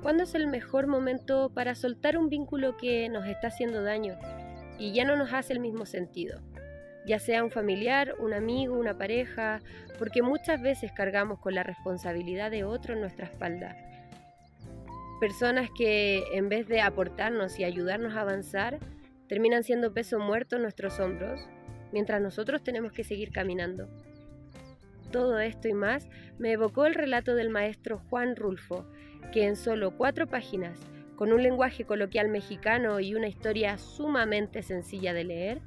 ¿Cuándo es el mejor momento para soltar un vínculo que nos está haciendo daño y ya no nos hace el mismo sentido? Ya sea un familiar, un amigo, una pareja, porque muchas veces cargamos con la responsabilidad de otro en nuestra espalda. Personas que en vez de aportarnos y ayudarnos a avanzar, terminan siendo peso muerto en nuestros hombros, mientras nosotros tenemos que seguir caminando. Todo esto y más me evocó el relato del maestro Juan Rulfo, que en solo 4 páginas, con un lenguaje coloquial mexicano y una historia sumamente sencilla de leer,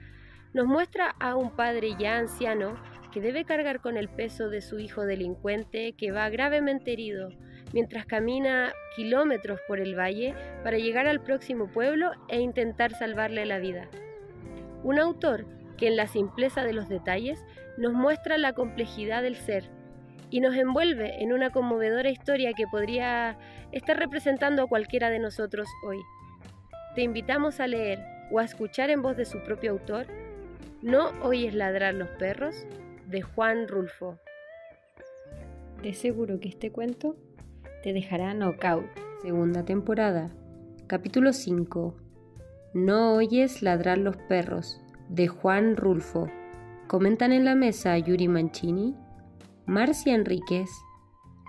nos muestra a un padre ya anciano que debe cargar con el peso de su hijo delincuente que va gravemente herido, mientras camina kilómetros por el valle para llegar al próximo pueblo e intentar salvarle la vida. Un autor que en la simpleza de los detalles nos muestra la complejidad del ser y nos envuelve en una conmovedora historia que podría estar representando a cualquiera de nosotros hoy. Te invitamos a leer o a escuchar en voz de su propio autor ¿No oyes ladrar los perros? De Juan Rulfo. Te aseguro que este cuento te dejará knockout. Segunda temporada, capítulo 5. No oyes ladrar los perros, de Juan Rulfo. Comentan en la mesa Yuri Mancini, Marcia Enríquez,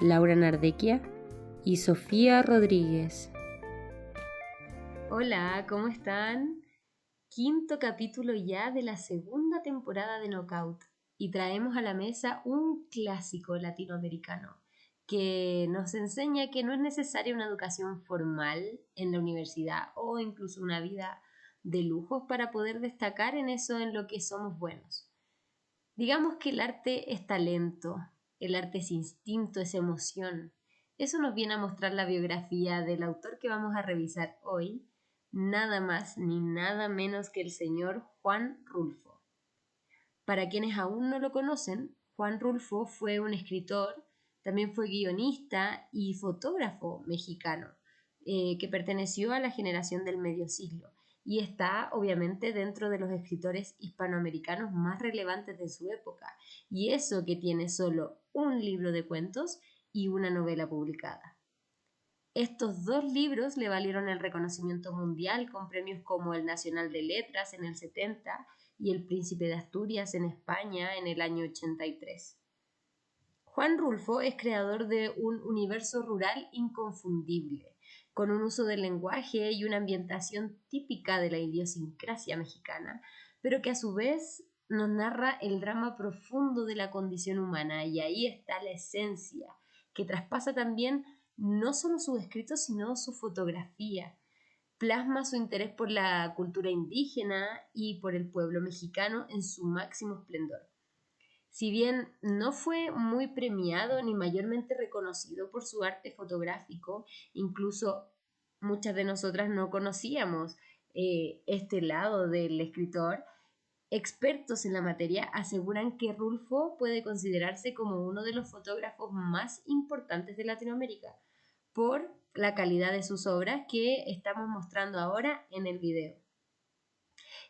Laura Nardequia y Sofía Rodríguez. Hola, ¿cómo están? Quinto capítulo ya de la segunda temporada de Knockout y traemos a la mesa un clásico latinoamericano que nos enseña que no es necesaria una educación formal en la universidad o incluso una vida de lujos para poder destacar en eso en lo que somos buenos. Digamos que el arte es talento, el arte es instinto, es emoción. Eso nos viene a mostrar la biografía del autor que vamos a revisar hoy, nada más ni nada menos que el señor Juan Rulfo. Para quienes aún no lo conocen, Juan Rulfo fue un escritor, también fue guionista y fotógrafo mexicano, que perteneció a la generación del medio siglo y está obviamente dentro de los escritores hispanoamericanos más relevantes de su época, y eso que tiene solo un libro de cuentos y una novela publicada. Estos 2 libros le valieron el reconocimiento mundial con premios como el Nacional de Letras en el 70 y el Príncipe de Asturias en España en el año 83. Juan Rulfo es creador de un universo rural inconfundible, con un uso del lenguaje y una ambientación típica de la idiosincrasia mexicana, pero que a su vez nos narra el drama profundo de la condición humana, y ahí está la esencia, que traspasa también no solo sus escritos, sino su fotografía. Plasma su interés por la cultura indígena y por el pueblo mexicano en su máximo esplendor. Si bien no fue muy premiado ni mayormente reconocido por su arte fotográfico, incluso muchas de nosotras no conocíamos este lado del escritor, expertos en la materia aseguran que Rulfo puede considerarse como uno de los fotógrafos más importantes de Latinoamérica por la calidad de sus obras que estamos mostrando ahora en el video.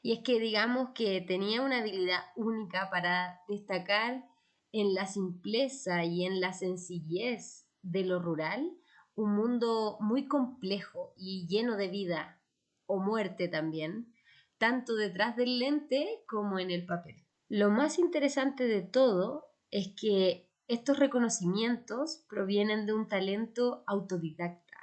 Y es que digamos que tenía una habilidad única para destacar en la simpleza y en la sencillez de lo rural un mundo muy complejo y lleno de vida o muerte también, tanto detrás del lente como en el papel. Lo más interesante de todo es que estos reconocimientos provienen de un talento autodidacta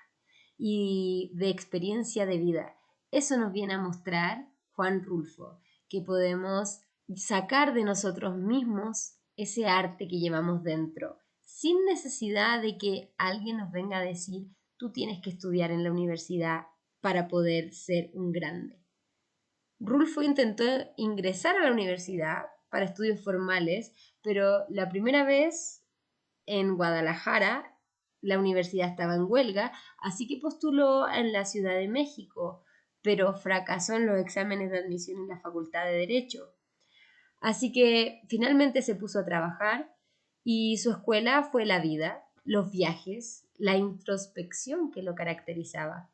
y de experiencia de vida. Eso nos viene a mostrar Juan Rulfo, que podemos sacar de nosotros mismos ese arte que llevamos dentro, sin necesidad de que alguien nos venga a decir, tú tienes que estudiar en la universidad para poder ser un grande. Rulfo intentó ingresar a la universidad para estudios formales, pero la primera vez en Guadalajara la universidad estaba en huelga, así que postuló en la Ciudad de México, pero fracasó en los exámenes de admisión en la Facultad de Derecho. Así que finalmente se puso a trabajar y su escuela fue la vida, los viajes, la introspección que lo caracterizaba.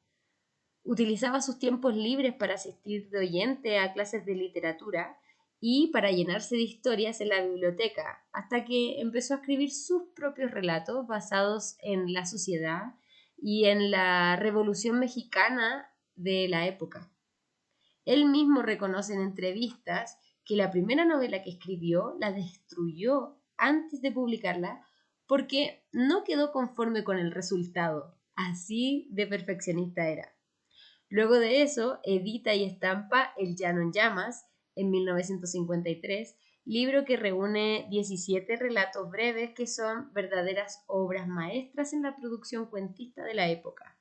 Utilizaba sus tiempos libres para asistir de oyente a clases de literatura y para llenarse de historias en la biblioteca, hasta que empezó a escribir sus propios relatos basados en la sociedad y en la Revolución Mexicana de la época. Él mismo reconoce en entrevistas que la primera novela que escribió la destruyó antes de publicarla porque no quedó conforme con el resultado. Así de perfeccionista era. Luego de eso, edita y estampa El Llano en Llamas en 1953, libro que reúne 17 relatos breves que son verdaderas obras maestras en la producción cuentista de la época.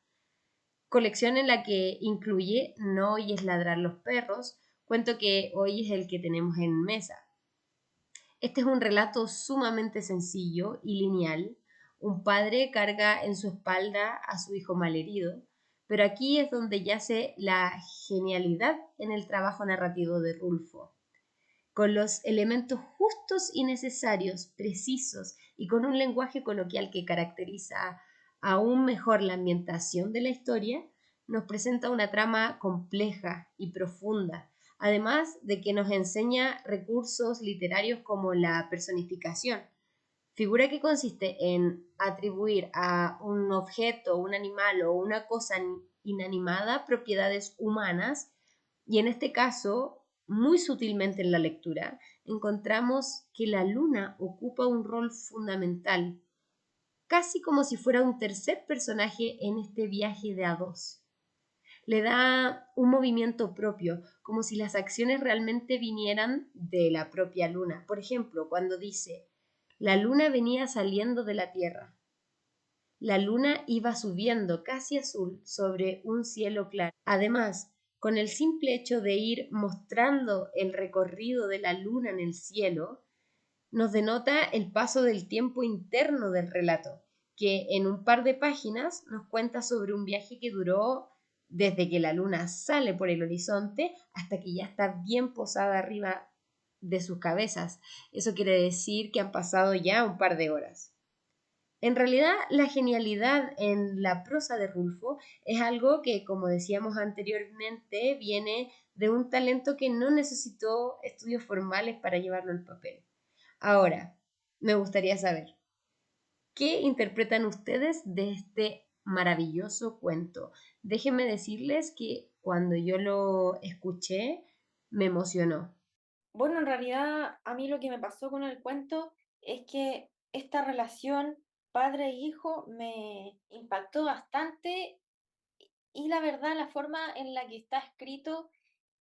Colección en la que incluye No oyes ladrar los perros, cuento que hoy es el que tenemos en mesa. Este es un relato sumamente sencillo y lineal. Un padre carga en su espalda a su hijo malherido, pero aquí es donde yace la genialidad en el trabajo narrativo de Rulfo. Con los elementos justos y necesarios, precisos y con un lenguaje coloquial que caracteriza aún mejor la ambientación de la historia, nos presenta una trama compleja y profunda, además de que nos enseña recursos literarios como la personificación, figura que consiste en atribuir a un objeto, un animal o una cosa inanimada propiedades humanas, y en este caso, muy sutilmente en la lectura, encontramos que la luna ocupa un rol fundamental, casi como si fuera un tercer personaje en este viaje de a dos. Le da un movimiento propio, como si las acciones realmente vinieran de la propia luna. Por ejemplo, cuando dice, la luna venía saliendo de la tierra. La luna iba subiendo casi azul sobre un cielo claro. Además, con el simple hecho de ir mostrando el recorrido de la luna en el cielo, nos denota el paso del tiempo interno del relato, que en un par de páginas nos cuenta sobre un viaje que duró desde que la luna sale por el horizonte hasta que ya está bien posada arriba de sus cabezas. Eso quiere decir que han pasado ya un par de horas. En realidad, la genialidad en la prosa de Rulfo es algo que, como decíamos anteriormente, viene de un talento que no necesitó estudios formales para llevarlo al papel. Ahora, me gustaría saber, ¿qué interpretan ustedes de este maravilloso cuento? Déjenme decirles que cuando yo lo escuché, me emocionó. Bueno, en realidad a mí lo que me pasó con el cuento es que esta relación padre-hijo me impactó bastante y la verdad la forma en la que está escrito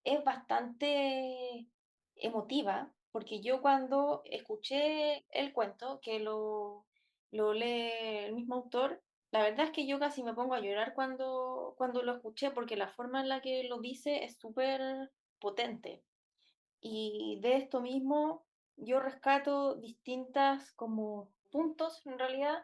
es bastante emotiva, porque yo cuando escuché el cuento, que lo lee el mismo autor, la verdad es que yo casi me pongo a llorar cuando lo escuché, porque la forma en la que lo dice es súper potente. Y de esto mismo yo rescato distintas como puntos en realidad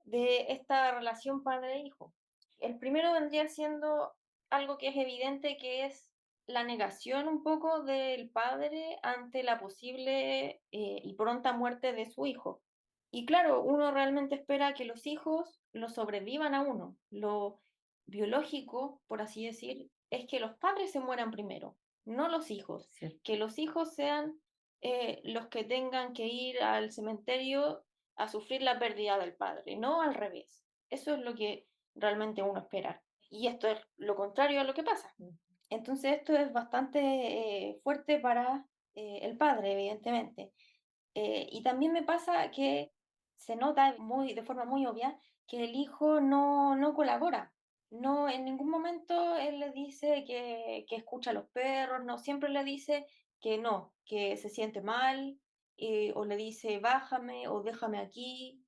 de esta relación padre-hijo. El primero vendría siendo algo que es evidente, que es la negación un poco del padre ante la posible y pronta muerte de su hijo. Y claro, uno realmente espera que los hijos lo sobrevivan a uno. Lo biológico, por así decir, es que los padres se mueran primero, no los hijos. Sí. Que los hijos sean los que tengan que ir al cementerio a sufrir la pérdida del padre, no al revés. Eso es lo que realmente uno espera. Y esto es lo contrario a lo que pasa. Entonces esto es bastante fuerte para el padre, evidentemente. Y también me pasa que se nota de forma muy obvia que el hijo no colabora. No, en ningún momento él le dice que escucha a los perros, no, siempre le dice que no, que se siente mal, o le dice bájame o déjame aquí,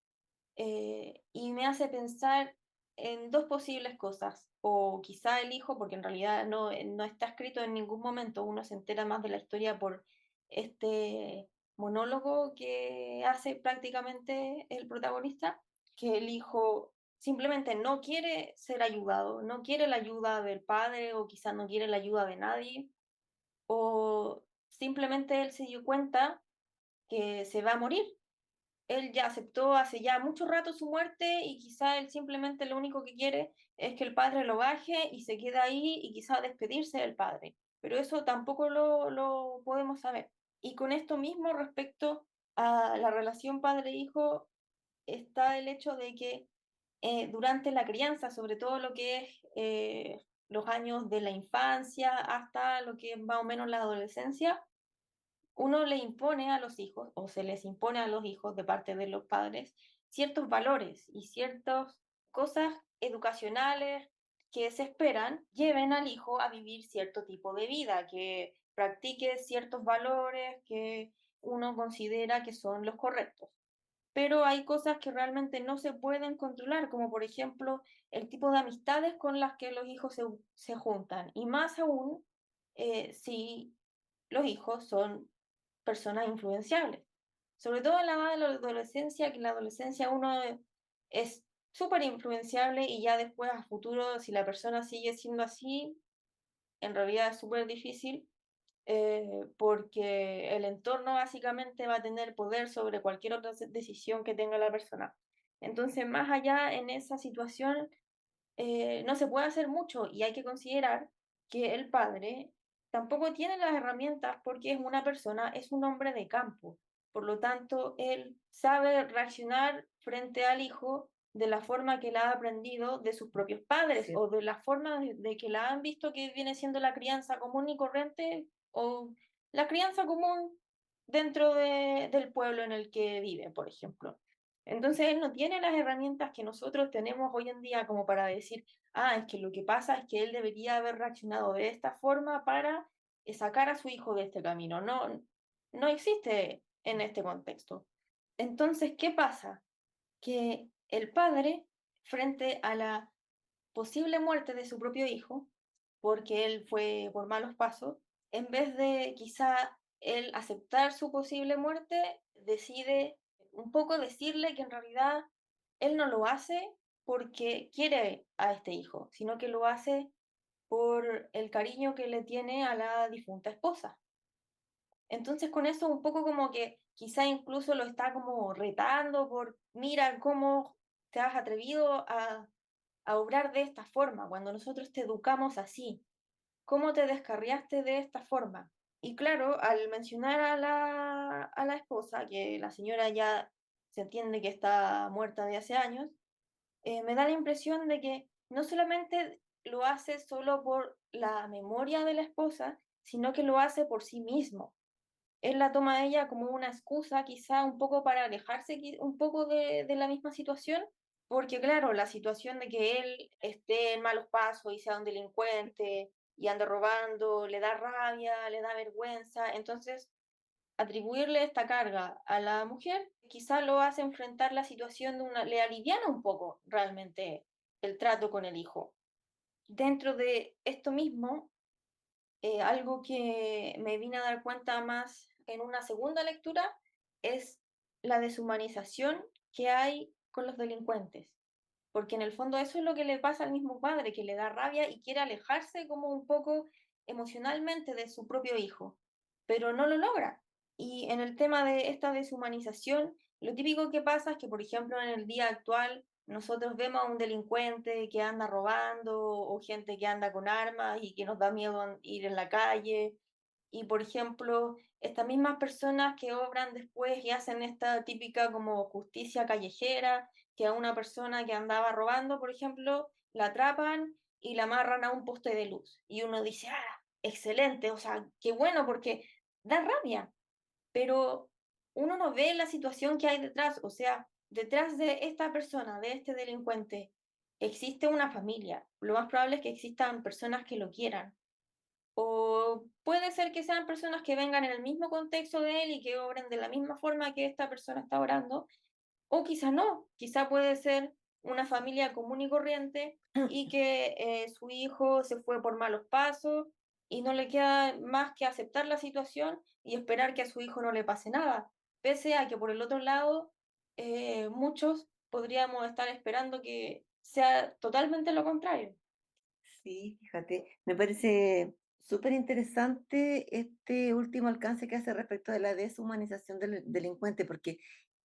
y me hace pensar en dos posibles cosas. O quizá el hijo, porque en realidad no está escrito en ningún momento, uno se entera más de la historia por este monólogo que hace prácticamente el protagonista, que el hijo simplemente no quiere ser ayudado, no quiere la ayuda del padre o quizá no quiere la ayuda de nadie, o simplemente él se dio cuenta que se va a morir. Él ya aceptó hace ya mucho rato su muerte y quizá él simplemente lo único que quiere es que el padre lo baje y se quede ahí y quizá despedirse del padre. Pero eso tampoco lo podemos saber. Y con esto mismo respecto a la relación padre-hijo está el hecho de que durante la crianza, sobre todo lo que es los años de la infancia hasta lo que es más o menos la adolescencia, uno le impone a los hijos o se les impone a los hijos de parte de los padres ciertos valores y ciertas cosas educacionales que se esperan lleven al hijo a vivir cierto tipo de vida, que practique ciertos valores que uno considera que son los correctos. Pero hay cosas que realmente no se pueden controlar, como por ejemplo el tipo de amistades con las que los hijos se juntan, y más aún si los hijos son personas influenciables. Sobre todo en la edad de la adolescencia, que en la adolescencia uno es súper influenciable y ya después a futuro, si la persona sigue siendo así, en realidad es súper difícil porque el entorno básicamente va a tener poder sobre cualquier otra decisión que tenga la persona. Entonces, más allá en esa situación, no se puede hacer mucho y hay que considerar que el padre tampoco tiene las herramientas porque es una persona, es un hombre de campo. Por lo tanto, él sabe reaccionar frente al hijo de la forma que la ha aprendido de sus propios padres Sí. o de la forma de que la han visto que viene siendo la crianza común y corriente o la crianza común dentro del pueblo en el que vive, por ejemplo. Entonces él no tiene las herramientas que nosotros tenemos hoy en día como para decir, ah, es que lo que pasa es que él debería haber reaccionado de esta forma para sacar a su hijo de este camino. No, no existe en este contexto. Entonces, ¿qué pasa? Que el padre, frente a la posible muerte de su propio hijo, porque él fue por malos pasos, en vez de quizá él aceptar su posible muerte, decide un poco decirle que en realidad él no lo hace porque quiere a este hijo, sino que lo hace por el cariño que le tiene a la difunta esposa. Entonces con eso un poco como que quizá incluso lo está como retando por, mira cómo te has atrevido a obrar de esta forma, cuando nosotros te educamos así, ¿cómo te descarriaste de esta forma? Y claro, al mencionar a la esposa, que la señora ya se entiende que está muerta de hace años, me da la impresión de que no solamente lo hace solo por la memoria de la esposa, sino que lo hace por sí mismo. Él la toma a ella como una excusa, quizá un poco para alejarse un poco de la misma situación, porque claro, la situación de que él esté en malos pasos y sea un delincuente y ande robando, le da rabia, le da vergüenza, entonces atribuirle esta carga a la mujer quizá lo hace enfrentar la situación de una, le aliviana un poco realmente el trato con el hijo. Dentro de esto mismo, algo que me vine a dar cuenta más en una segunda lectura es la deshumanización que hay con los delincuentes, porque en el fondo eso es lo que le pasa al mismo padre, que le da rabia y quiere alejarse como un poco emocionalmente de su propio hijo, pero no lo logra. Y en el tema de esta deshumanización, lo típico que pasa es que, por ejemplo, en el día actual, nosotros vemos a un delincuente que anda robando o gente que anda con armas y que nos da miedo ir en la calle. Y, por ejemplo, estas mismas personas que obran después y hacen esta típica como justicia callejera, que a una persona que andaba robando, por ejemplo, la atrapan y la amarran a un poste de luz. Y uno dice, ah, excelente, o sea, qué bueno, porque da rabia, pero uno no ve la situación que hay detrás, o sea, detrás de esta persona, de este delincuente, existe una familia. Lo más probable es que existan personas que lo quieran. O puede ser que sean personas que vengan en el mismo contexto de él y que obren de la misma forma que esta persona está orando, o quizá no, quizá puede ser una familia común y corriente y que su hijo se fue por malos pasos y no le queda más que aceptar la situación y esperar que a su hijo no le pase nada, pese a que por el otro lado muchos podríamos estar esperando que sea totalmente lo contrario. Sí, fíjate, me parece súper interesante este último alcance que hace respecto de la deshumanización del delincuente, porque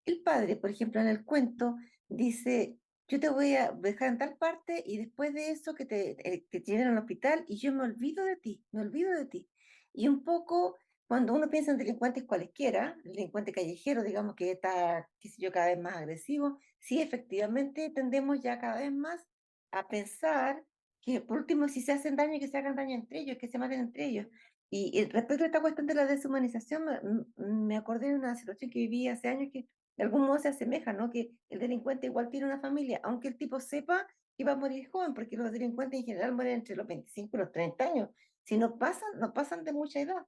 el padre, por ejemplo, en el cuento, dice, yo te voy a dejar en tal parte y después de eso que te lleven al hospital y yo me olvido de ti, me olvido de ti. Y un poco cuando uno piensa en delincuentes cualesquiera, el delincuente callejero, digamos que está, qué sé yo, cada vez más agresivo, sí, efectivamente tendemos ya cada vez más a pensar que por último, si se hacen daño, que se hagan daño entre ellos, que se maten entre ellos. Y respecto a esta cuestión de la deshumanización, me acordé de una situación que viví hace años que de algún modo se asemeja, ¿no? Que el delincuente igual tiene una familia, aunque el tipo sepa que va a morir joven, porque los delincuentes en general mueren entre los 25 y los 30 años. Si no pasan de mucha edad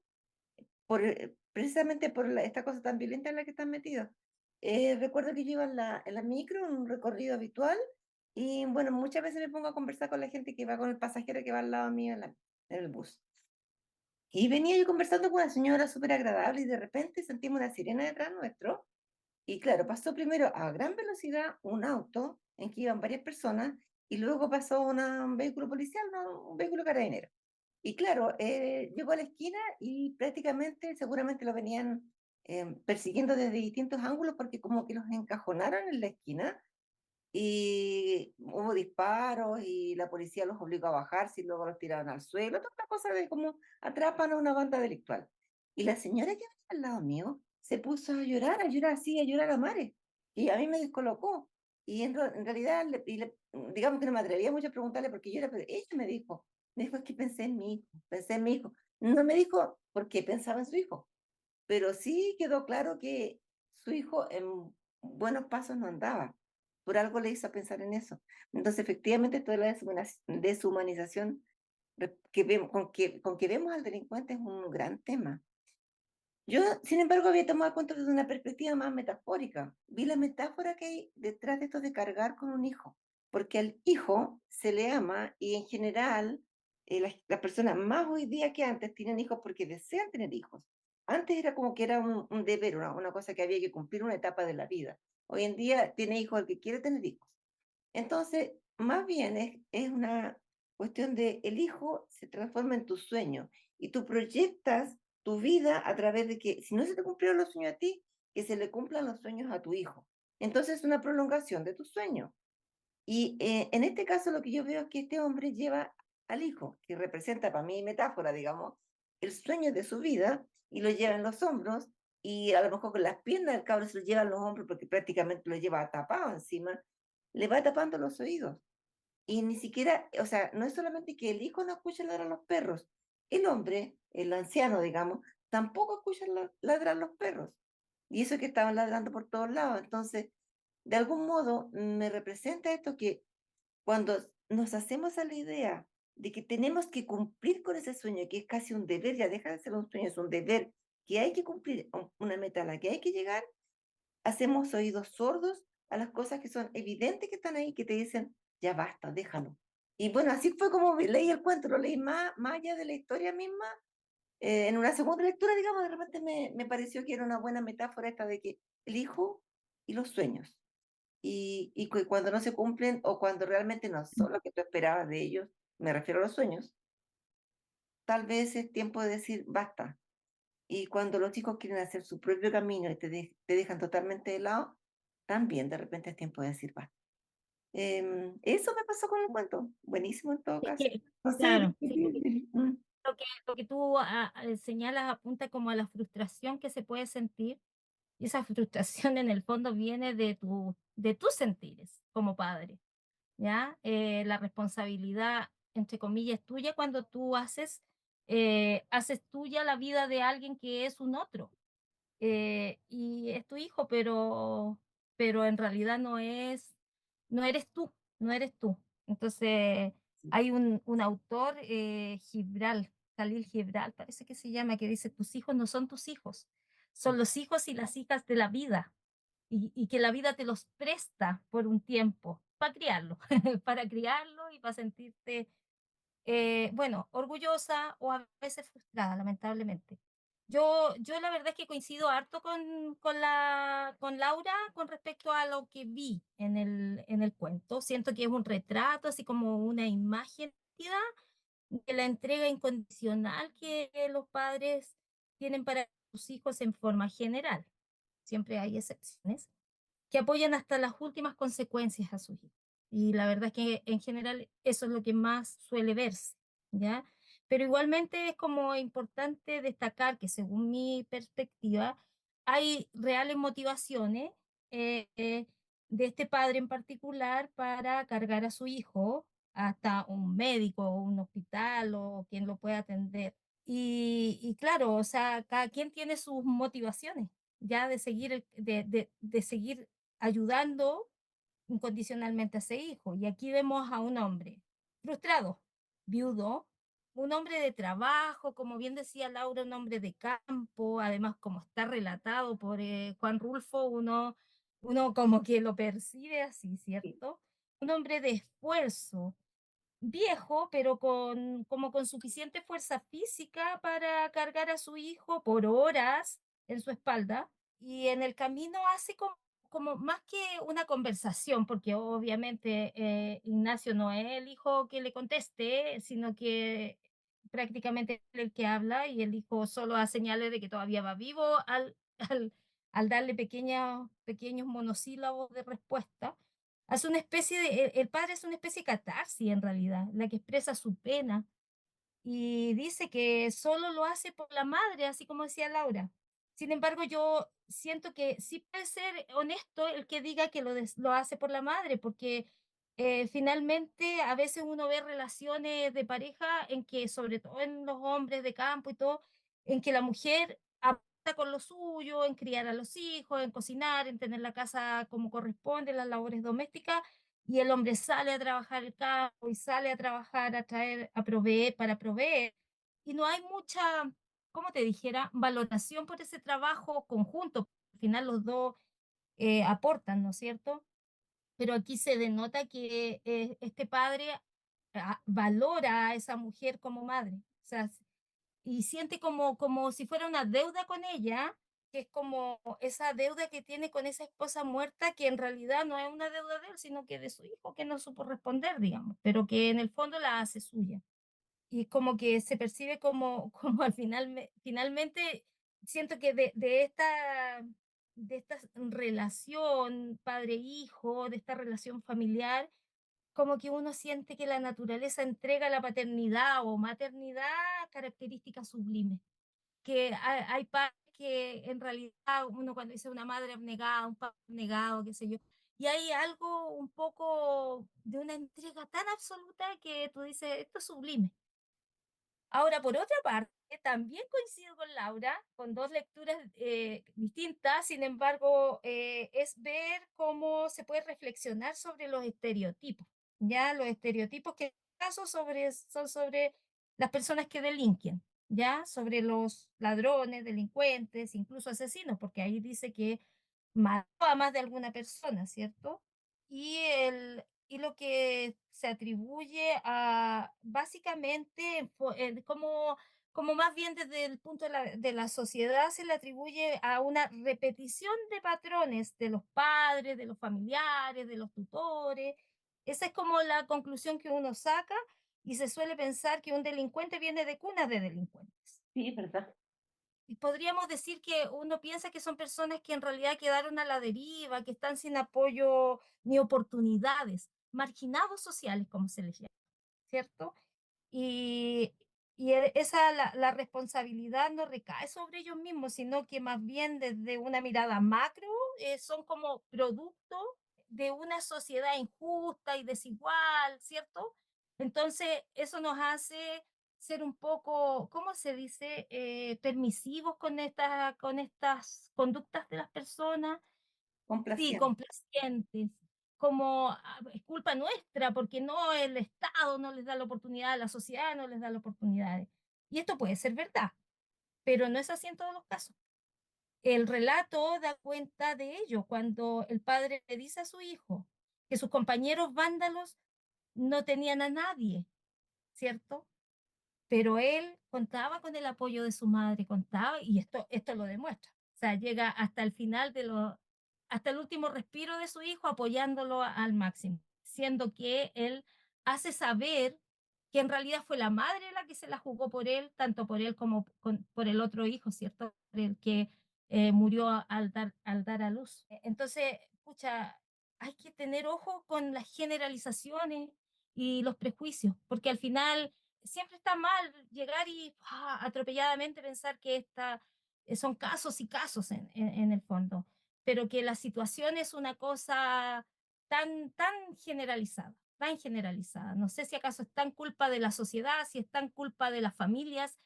precisamente por esta cosa tan violenta en la que están metidos. Recuerdo que yo iba en la micro, en un recorrido habitual, y bueno, muchas veces me pongo a conversar con la gente que va con el pasajero que va al lado mío en el bus. Y venía yo conversando con una señora súper agradable y de repente sentimos una sirena detrás nuestro. Y claro, pasó primero a gran velocidad un auto en que iban varias personas y luego pasó un vehículo policial, un vehículo carabinero. Y claro, llegó a la esquina y prácticamente seguramente lo venían persiguiendo desde distintos ángulos porque como que los encajonaron en la esquina y hubo disparos y la policía los obligó a bajarse y luego los tiraron al suelo, toda una cosa de cómo atrapan a una banda delictual. Y la señora que venía al lado mío se puso a llorar así, a llorar a mares. Y a mí me descolocó. Y en realidad, digamos que no me atrevía mucho a preguntarle por qué llora, pero ella me dijo, es que pensé en mi hijo, pensé en mi hijo. No me dijo por qué pensaba en su hijo, pero sí quedó claro que su hijo en buenos pasos no andaba. Por algo le hizo pensar en eso. Entonces, efectivamente, toda la deshumanización con que vemos al delincuente es un gran tema. Yo, sin embargo, había tomado cuenta desde una perspectiva más metafórica. Vi la metáfora que hay detrás de esto de cargar con un hijo, porque al hijo se le ama y en general las personas más hoy día que antes tienen hijos porque desean tener hijos. Antes era como que era un deber, una cosa que había que cumplir una etapa de la vida. Hoy en día tiene hijos el que quiere tener hijos. Entonces, más bien es una cuestión de el hijo se transforma en tu sueño y tú proyectas tu vida a través de que, si no se te cumplieron los sueños a ti, que se le cumplan los sueños a tu hijo. Entonces, es una prolongación de tu sueño. Y en este caso, lo que yo veo es que este hombre lleva al hijo, que representa para mí metáfora, digamos, el sueño de su vida, y lo lleva en los hombros, y a lo mejor con las piernas del cabro se lo lleva en los hombros porque prácticamente lo lleva tapado encima, le va tapando los oídos. Y ni siquiera, o sea, no es solamente que el hijo no escucha ladrar a los perros, el hombre, el anciano, digamos, tampoco escucha ladrar a los perros. Y eso que estaban ladrando por todos lados. Entonces, de algún modo, me representa esto que cuando nos hacemos a la idea de que tenemos que cumplir con ese sueño, que es casi un deber, ya deja de ser un sueño, es un deber, que hay que cumplir, una meta a la que hay que llegar, hacemos oídos sordos a las cosas que son evidentes que están ahí, que te dicen, ya basta, déjalo. Y bueno, así fue como leí el cuento, lo leí más allá de la historia misma. En una segunda lectura, digamos, de repente me pareció que era una buena metáfora esta de que el hijo y los sueños. Y cuando no se cumplen o cuando realmente no son lo que tú esperabas de ellos, me refiero a los sueños, tal vez es tiempo de decir basta. Y cuando los chicos quieren hacer su propio camino y te dejan totalmente de lado, también de repente es tiempo de decir basta. Eso me pasó con el cuento. Buenísimo en todo Es caso. que, No sé, claro, sí, porque lo que tú señalas apunta como a la frustración que se puede sentir, y esa frustración en el fondo viene de tus sentires como padre, ¿ya? La responsabilidad, entre comillas, tuya cuando tú haces tuya la vida de alguien que es un otro, y es tu hijo, pero en realidad no eres tú, no eres tú. Entonces, hay un autor, Khalil Gibral, parece que se llama, que dice, tus hijos no son tus hijos, son los hijos y las hijas de la vida, y que la vida te los presta por un tiempo para criarlo, para criarlo y para sentirte bueno, orgullosa o a veces frustrada, lamentablemente. Yo la verdad es que coincido harto con Laura con respecto a lo que vi en el cuento. Siento que es un retrato, así como una imagen nítida de la entrega incondicional que los padres tienen para sus hijos en forma general. Siempre hay excepciones que apoyan hasta las últimas consecuencias a sus hijos. Y la verdad es que en general eso es lo que más suele verse, ¿ya? Pero igualmente es como importante destacar que según mi perspectiva, hay reales motivaciones eh, eh, de este padre en particular para cargar a su hijo hasta un médico o un hospital o quien lo pueda atender. Y claro, o sea, cada quien tiene sus motivaciones ya de seguir, de seguir ayudando incondicionalmente a ese hijo. Y aquí vemos a un hombre frustrado, viudo, un hombre de trabajo, como bien decía Laura, un hombre de campo, además como está relatado por Juan Rulfo, uno como que lo percibe así, Sí. ¿cierto? Un hombre de esfuerzo, viejo, pero como con suficiente fuerza física para cargar a su hijo por horas en su espalda y en el camino hace como más que una conversación, porque obviamente Ignacio no es el hijo que le conteste, sino que prácticamente es el que habla y el hijo solo hace señales de que todavía va vivo al darle pequeños monosílabos de respuesta. Hace una especie de, el padre es una especie de catarsis en realidad, la que expresa su pena y dice que solo lo hace por la madre, así como decía Laura. Sin embargo, yo siento que sí puede ser honesto el que diga que lo hace por la madre, porque finalmente a veces uno ve relaciones de pareja en que, sobre todo en los hombres de campo y todo, en que la mujer aporta con lo suyo, en criar a los hijos, en cocinar, en tener la casa como corresponde, las labores domésticas, y el hombre sale a trabajar el campo y sale a trabajar, a traer, a proveer, para proveer, y no hay mucha, como te dijera, valoración por ese trabajo conjunto. Al final los dos aportan, ¿no es cierto? Pero aquí se denota que este padre valora a esa mujer como madre, o sea, y siente como si fuera una deuda con ella, que es como esa deuda que tiene con esa esposa muerta, que en realidad no es una deuda de él, sino que de su hijo, que no supo responder, digamos, pero que en el fondo la hace suya. Y como que se percibe como al final, finalmente, siento que de esta relación padre-hijo, de esta relación familiar, como que uno siente que la naturaleza entrega a la paternidad o maternidad características sublimes, que hay padres que en realidad uno cuando dice una madre abnegada, un padre abnegado, qué sé yo, y hay algo un poco de una entrega tan absoluta que tú dices, esto es sublime. Ahora, por otra parte, también coincido con Laura, con dos lecturas distintas, sin embargo, es ver cómo se puede reflexionar sobre los estereotipos, ya los estereotipos que en este caso son sobre las personas que delinquen, ya sobre los ladrones, delincuentes, incluso asesinos, porque ahí dice que mató a más de alguna persona, ¿cierto? Y lo que se atribuye a básicamente como más bien desde el punto de la sociedad se le atribuye a una repetición de patrones de los padres, de los familiares, de los tutores. Esa es como la conclusión que uno saca y se suele pensar que un delincuente viene de cunas de delincuentes. Sí, ¿verdad? Y podríamos decir que uno piensa que son personas que en realidad quedaron a la deriva, que están sin apoyo ni oportunidades, marginados sociales, como se les llama, ¿cierto? Y, esa, la responsabilidad no recae sobre ellos mismos, sino que más bien desde una mirada macro son como producto de una sociedad injusta y desigual, ¿cierto? Entonces, eso nos hace ser un poco, ¿cómo se dice?, permisivos con estas conductas de las personas. Sí, Complaciente. complacientes, como es culpa nuestra, porque no el Estado no les da la oportunidad, la sociedad no les da la oportunidad. Y esto puede ser verdad, pero no es así en todos los casos. El relato da cuenta de ello cuando el padre le dice a su hijo que sus compañeros vándalos no tenían a nadie, ¿cierto? Pero él contaba con el apoyo de su madre, contaba, y esto lo demuestra. O sea, llega hasta el final hasta el último respiro de su hijo apoyándolo al máximo, siendo que él hace saber que en realidad fue la madre la que se la jugó por él, tanto por él como por el otro hijo, ¿cierto? Por el que murió al dar a luz. Entonces, escucha, hay que tener ojo con las generalizaciones y los prejuicios, porque al final siempre está mal llegar y atropelladamente pensar que son casos y casos en el fondo, pero que la situación es una cosa tan generalizada, tan generalizada. No sé si acaso es tan culpa de la sociedad, si es tan culpa de las familias,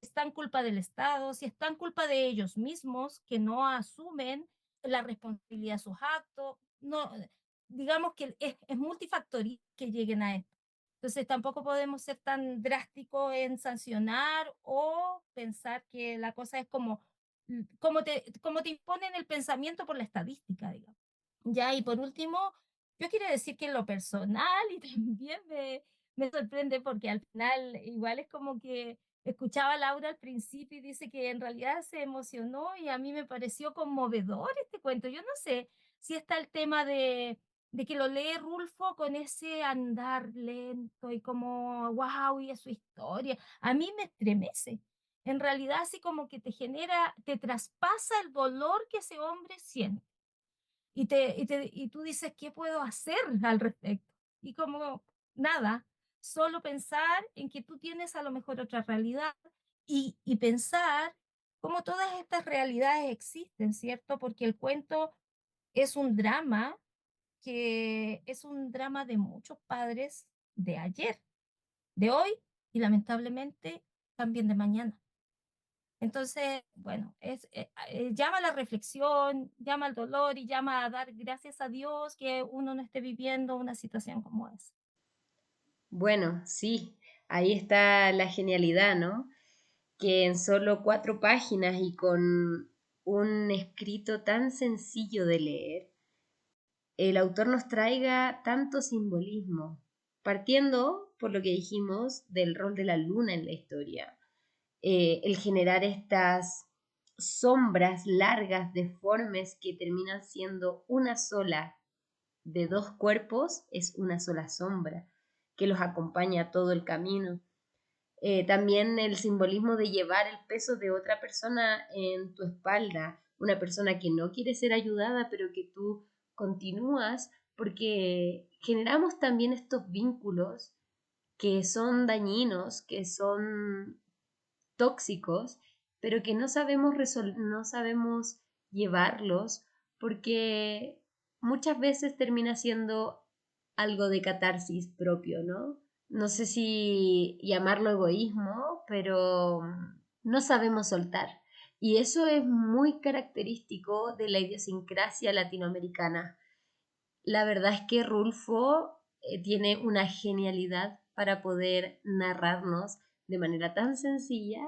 si es tan culpa del Estado, si es tan culpa de ellos mismos que no asumen la responsabilidad de sus actos. No, digamos que es multifactorial que lleguen a esto. Entonces tampoco podemos ser tan drásticos en sancionar o pensar que la cosa es como te imponen el pensamiento por la estadística, digamos. Ya, y por último, yo quiero decir que en lo personal y también me sorprende porque al final igual es como que escuchaba a Laura al principio y dice que en realidad se emocionó y a mí me pareció conmovedor este cuento. Yo no sé si está el tema de que lo lee Rulfo con ese andar lento y como, wow, y es su historia. A mí me estremece. En realidad, así como que te genera, te traspasa el dolor que ese hombre siente. Y tú dices, ¿qué puedo hacer al respecto? Y como nada, solo pensar en que tú tienes a lo mejor otra realidad y pensar cómo todas estas realidades existen, ¿cierto? Porque el cuento es un drama que es un drama de muchos padres de ayer, de hoy y lamentablemente también de mañana. Entonces, bueno, llama a la reflexión, llama al dolor y llama a dar gracias a Dios que uno no esté viviendo una situación como esa. Bueno, sí, ahí está la genialidad, ¿no? Que en solo 4 páginas y con un escrito tan sencillo de leer, el autor nos traiga tanto simbolismo, partiendo, por lo que dijimos, del rol de la luna en la historia. El generar estas sombras largas, deformes, que terminan siendo una sola de 2 cuerpos, es una sola sombra, que los acompaña todo el camino. También el simbolismo de llevar el peso de otra persona en tu espalda, una persona que no quiere ser ayudada, pero que tú continúas, porque generamos también estos vínculos que son dañinos, que son tóxicos, pero que no sabemos llevarlos porque muchas veces termina siendo algo de catarsis propio, ¿no? No sé si llamarlo egoísmo, pero no sabemos soltar. Y eso es muy característico de la idiosincrasia latinoamericana. La verdad es que Rulfo tiene una genialidad para poder narrarnos de manera tan sencilla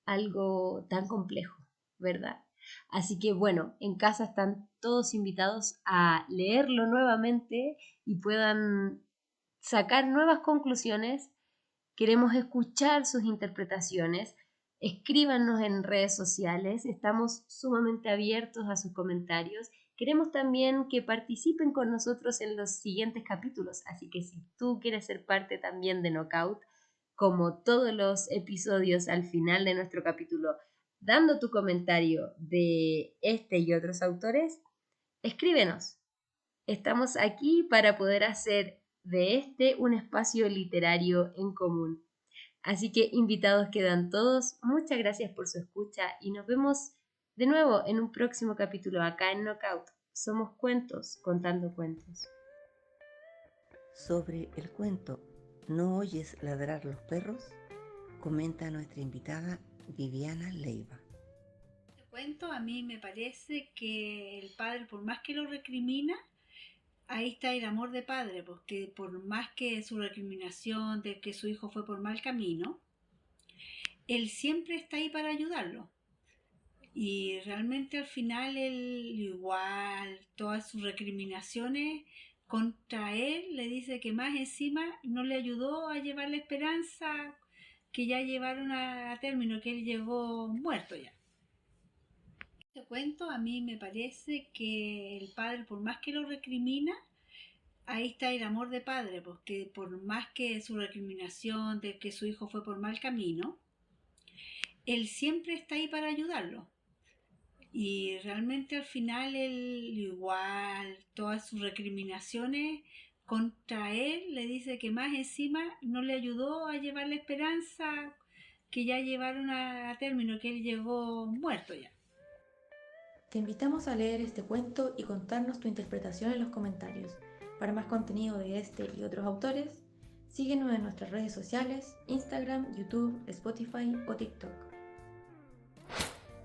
algo tan complejo, ¿verdad? Así que bueno, en casa están todos invitados a leerlo nuevamente y puedan sacar nuevas conclusiones. Queremos escuchar sus interpretaciones. Escríbanos en redes sociales, estamos sumamente abiertos a sus comentarios. Queremos también que participen con nosotros en los siguientes capítulos, así que si tú quieres ser parte también de Knockout, como todos los episodios al final de nuestro capítulo, dando tu comentario de este y otros autores, escríbenos. Estamos aquí para poder hacer de este un espacio literario en común. Así que invitados quedan todos. Muchas gracias por su escucha y nos vemos de nuevo en un próximo capítulo acá en Knockout. Somos cuentos contando cuentos. Sobre el cuento ¿No oyes ladrar los perros?, comenta nuestra invitada Viviana Leiva. Este cuento a mí me parece que el padre, por más que lo recrimina, ahí está el amor de padre, porque por más que su recriminación de que su hijo fue por mal camino, él siempre está ahí para ayudarlo. Y realmente al final él igual, todas sus recriminaciones contra él, le dice que más encima no le ayudó a llevar la esperanza que ya llevaron a término, que él llegó muerto ya. Este cuento a mí me parece que el padre, por más que lo recrimina, ahí está el amor de padre, porque por más que su recriminación de que su hijo fue por mal camino, él siempre está ahí para ayudarlo. Y realmente al final él igual, todas sus recriminaciones contra él, le dice que más encima no le ayudó a llevar la esperanza que ya llevaron a término, que él llegó muerto ya. Te invitamos a leer este cuento y contarnos tu interpretación en los comentarios. Para más contenido de este y otros autores, síguenos en nuestras redes sociales, Instagram, YouTube, Spotify o TikTok.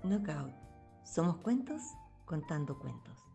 Knockout. Somos cuentos contando cuentos.